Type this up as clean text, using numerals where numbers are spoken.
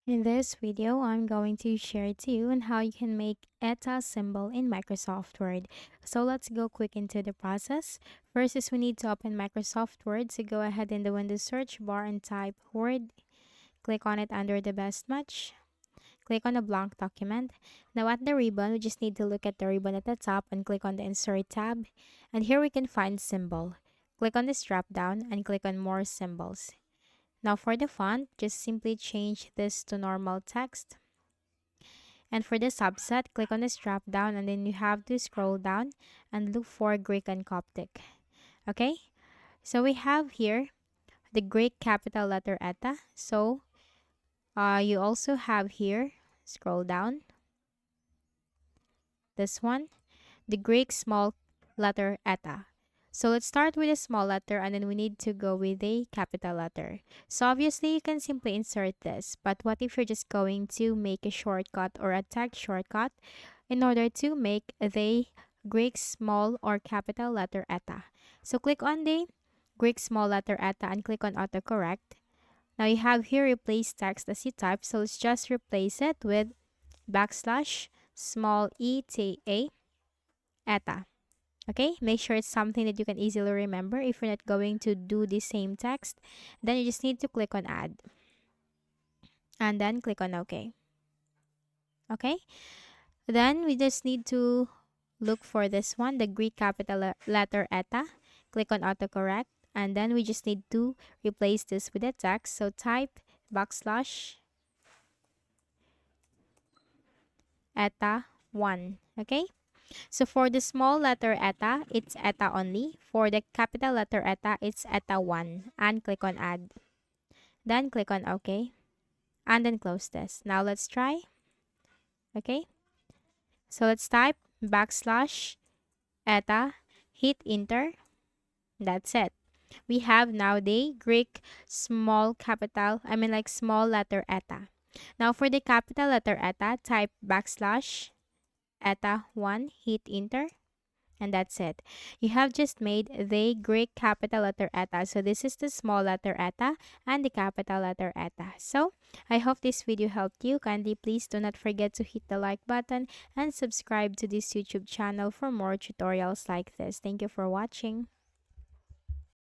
In this video, I'm going to share to you on how you can make ETA symbol in Microsoft Word. So let's go quick into the process. First is we need to open Microsoft Word. So go ahead in the Windows search bar and type Word. Click on it under the best match. Click on the blank document. Now at the ribbon, we just need to look at the ribbon at the top and click on the Insert tab. And here we can find Symbol. Click on this drop down and click on More Symbols. Now for the font, just simply change this to normal text. And for the subset, click on this drop down and then you have to scroll down and look for Greek and Coptic. Okay? So we have here the Greek capital letter eta. So you also have here, scroll down, this one, the Greek small letter eta. So let's start with a small letter and then we need to go with a capital letter. So obviously you can simply insert this, but what if you're just going to make a shortcut or a text shortcut in order to make the Greek small or capital letter eta? So click on the Greek small letter eta and click on autocorrect. Now you have here replace text as you type, so let's just replace it with backslash small eta eta. Okay, make sure it's something that you can easily remember. If you're not going to do the same text, then you just need to click on add and then click on OK. Okay, then we just need to look for this one, the Greek capital letter eta. Click on autocorrect and then we just need to replace this with a text. So type backslash eta 1. Okay. So for the small letter eta, it's eta only. For the capital letter eta, it's eta 1. And click on add. Then click on OK. And then close this. Now let's try. Okay. So let's type backslash eta, hit enter. That's it. We have now the Greek small capital, small letter eta. Now for the capital letter eta, type backslash eta 1, hit enter. And that's it. You have just made the Greek capital letter eta. So this is the small letter eta and the capital letter eta. So I hope this video helped you. Kindly please do not forget to hit the like button and subscribe to this YouTube channel for more tutorials like this. Thank you for watching.